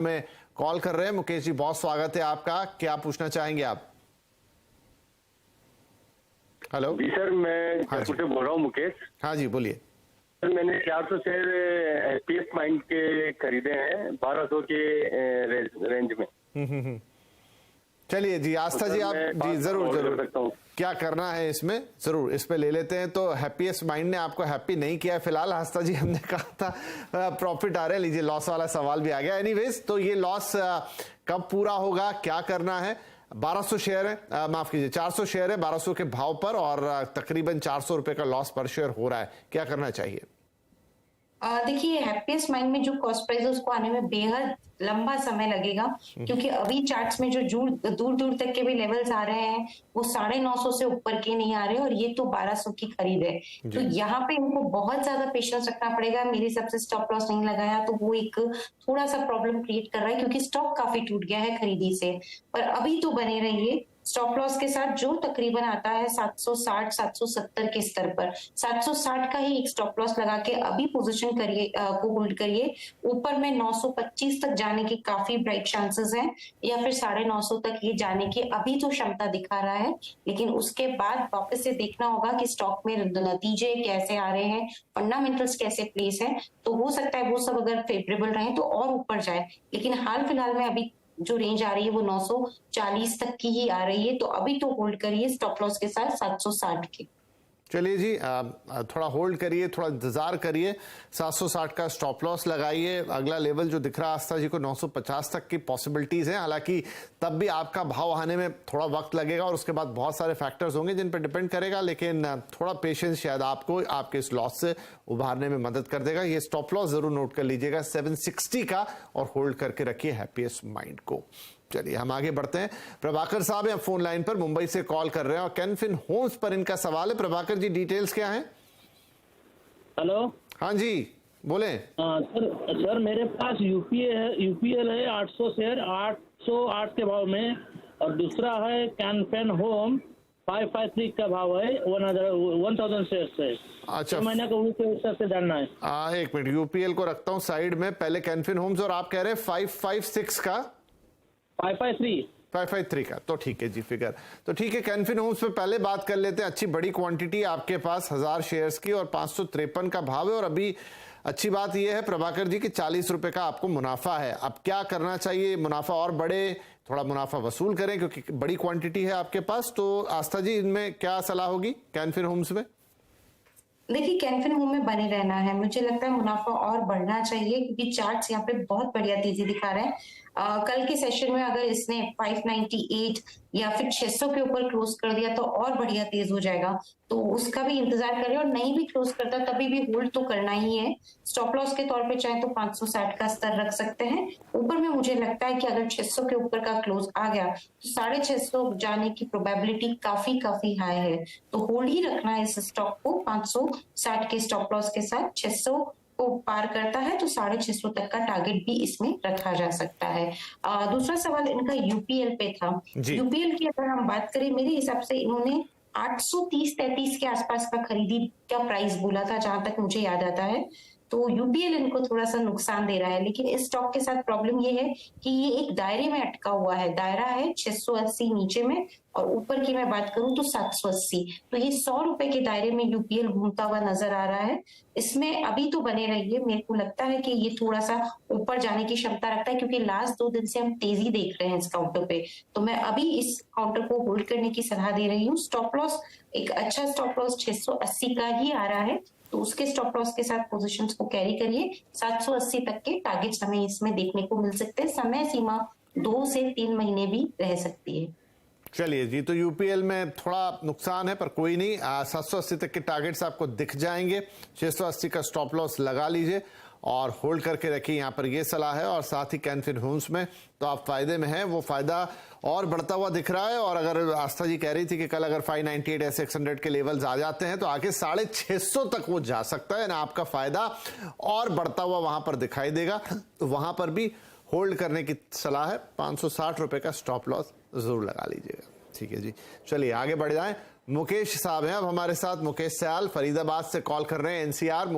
में कॉल कर रहे हैं। मुकेश जी, बहुत स्वागत है आपका। क्या पूछना चाहेंगे आप? हेलो जी सर, मैं हाँ जयपुर से बोल रहा हूँ मुकेश। हाँ जी, बोलिए। सर, मैंने 400 शेयर एसपीएस माइंड के खरीदे हैं 1200 के रेंज में। चलिए जी, आस्था तो जी आप जी जरूर कर जरूर सकता हूँ। क्या करना है इसमें, जरूर इस पे ले लेते हैं। तो हैप्पीएस्ट माइंड ने आपको हैप्पी नहीं किया है फिलहाल। आस्था जी, हमने कहा था प्रॉफिट आ रहा है, लीजिए लॉस वाला सवाल भी आ गया। एनीवेज, तो ये लॉस कब पूरा होगा, क्या करना है? 1200 शेयर है, माफ कीजिए 400 शेयर है 1200 के भाव पर, और तकरीबन 400 रुपए का लॉस पर शेयर हो रहा है। क्या करना चाहिए? देखिए, हैप्पीएस्ट माइंड में जो कॉस्ट प्राइस है उसको आने में बेहद लंबा समय लगेगा, क्योंकि अभी चार्ट्स में जो दूर दूर तक के भी लेवल्स आ रहे हैं वो 950 से ऊपर के नहीं आ रहे, और ये तो 1200 की खरीद है। तो यहाँ पे इनको बहुत ज्यादा पेशेंस रखना पड़ेगा। मेरे हिसाब से स्टॉप लॉस नहीं लगाया तो वो एक थोड़ा सा प्रॉब्लम क्रिएट कर रहा है, क्योंकि स्टॉक काफी टूट गया है खरीदी से। पर अभी तो बने रहिए स्टॉप लॉस के साथ, जो तकरीबन आता है 760 770 के स्तर पर। 760 का ही एक स्टॉप लॉस लगा के अभी पोजीशन करिए, को होल्ड करिए। ऊपर में 925 तक जाने की काफी ब्राइट चांसेस हैं, या फिर 950 तक ये जाने की अभी तो क्षमता दिखा रहा है। लेकिन उसके बाद वापस से देखना होगा कि स्टॉक में नतीजे कैसे आ रहे हैं, फंडामेंटल्स कैसे प्लेस है। तो हो सकता है वो सब अगर फेवरेबल रहे तो और ऊपर जाए, लेकिन हाल फिलहाल में अभी जो रेंज आ रही है वो 940 तक की ही आ रही है। तो अभी तो होल्ड करिए स्टॉप लॉस के साथ 760 के। चलिए जी, थोड़ा होल्ड करिए, थोड़ा इंतजार करिए। 760 का स्टॉप लॉस लगाइए। अगला लेवल जो दिख रहा है आस्था जी को 950 तक की पॉसिबिलिटीज हैं। हालांकि तब भी आपका भाव आने में थोड़ा वक्त लगेगा, और उसके बाद बहुत सारे फैक्टर्स होंगे जिन पर डिपेंड करेगा। लेकिन थोड़ा पेशेंस शायद आपको आपके इस लॉस से उभारने में मदद कर देगा। ये स्टॉप लॉस जरूर नोट कर लीजिएगा 760 का, और होल्ड करके रखिए हैप्पीएस्ट माइंड को। चलिए हम आगे बढ़ते हैं। प्रभाकर साहब हैं फोन लाइन पर, मुंबई से कॉल कर रहे हैं, और कैनफिन होम्स पर इनका सवाल है। प्रभाकर जी, डिटेल्स क्या हैं? हेलो, हाँ जी, बोले। सर मेरे पास यूपीएल है 800 शेयर 808 के भाव में, और दूसरा है कैनफिन होम 553 का भाव है 1000 शेयर है। अच्छा, महीने का हिसाब से जानना है। एक मिनट, यूपीएल को रखता हूँ साइड में, पहले कैनफिन होम्स, और आप कह रहे हैं 556 का 553 का। तो ठीक है जी, फिगर तो ठीक है। कैनफिन होम्स पे पहले बात कर लेते हैं। अच्छी बड़ी क्वांटिटी आपके पास 1000 शेयर्स की, और 553 का भाव है। और अभी अच्छी बात यह है प्रभाकर जी कि 40 रुपए का आपको मुनाफा है। अब क्या करना चाहिए? मुनाफा और बढ़े, थोड़ा मुनाफा वसूल करें, क्योंकि बड़ी क्वांटिटी है आपके पास। तो आस्था जी, इनमें क्या सलाह होगी कैनफिन होम्स में? देखिए, कैनफिन होम में बने रहना है। मुझे लगता है मुनाफा और बढ़ना चाहिए, क्योंकि चार्ट्स यहाँ पे बहुत बढ़िया तेजी दिखा रहे हैं। कल के सेशन में अगर इसने 598 या फिर 600 के ऊपर क्लोज कर दिया तो और बढ़िया तेज हो जाएगा। तो उसका भी इंतजार करें, और नहीं भी क्लोज करता तभी भी होल्ड तो करना ही है। स्टॉप लॉस के तौर पे चाहे तो 560 का स्तर रख सकते हैं। ऊपर में मुझे लगता है कि अगर 600 के ऊपर का क्लोज आ गया तो 650 जाने की प्रोबेबिलिटी काफी हाई है। तो होल्ड ही रखना है इस स्टॉक को 560 के स्टॉप लॉस के साथ। 600 को पार करता है तो 650 तक का टारगेट भी इसमें रखा जा सकता है। दूसरा सवाल इनका यूपीएल पे था। यूपीएल की अगर हम बात करें, मेरे हिसाब से इन्होंने 830-33 के आसपास का खरीदी का प्राइस बोला था, जहां तक मुझे याद आता है। तो यूपीएल इनको थोड़ा सा नुकसान दे रहा है। लेकिन इस स्टॉक के साथ प्रॉब्लम ये है कि ये एक दायरे में अटका हुआ है। दायरा है 680 नीचे में, और ऊपर की मैं बात करूं तो 780। तो ये 100 रुपए के दायरे में यूपीएल घूमता हुआ नजर आ रहा है। इसमें अभी तो बने रहिए। मेरे को लगता है कि ये थोड़ा सा ऊपर जाने की क्षमता रखता है, क्योंकि लास्ट 2 दिन से हम तेजी देख रहे हैं इस काउंटर पे। तो मैं अभी इस काउंटर को होल्ड करने की सलाह दे रही हूँ। स्टॉप लॉस, एक अच्छा स्टॉप लॉस 680 का ही आ रहा है, तो उसके स्टॉप लॉस के साथ पोजीशंस को कैरी करिए। 780 तक के टारगेट्स हमें इसमें देखने को मिल सकते हैं। समय सीमा 2 से 3 महीने भी रह सकती है। चलिए जी, तो यूपीएल में थोड़ा नुकसान है, पर कोई नहीं। 780 तक के टारगेट्स आपको दिख जाएंगे। 680 का स्टॉप लॉस लगा लीजिए और होल्ड करके रखिए। यहाँ पर ये सलाह है। और साथ ही कैनफिन होम्स में तो आप फायदे में हैं, वो फायदा और बढ़ता हुआ दिख रहा है। और अगर आस्था जी कह रही थी कि कल अगर 598 या 600 के लेवल्स आ जाते हैं तो आगे 650 तक वो जा सकता है ना। आपका फायदा और बढ़ता हुआ वहां पर दिखाई देगा। तो वहां पर भी होल्ड करने की सलाह है। 560 रुपए का स्टॉप लॉस जरूर लगा लीजिएगा। ठीक है जी, चलिए आगे बढ़ जाएं। मुकेश साहब हैं अब हमारे साथ। मुकेश सयाल फरीदाबाद से कॉल कर रहे हैं, एनसीआर।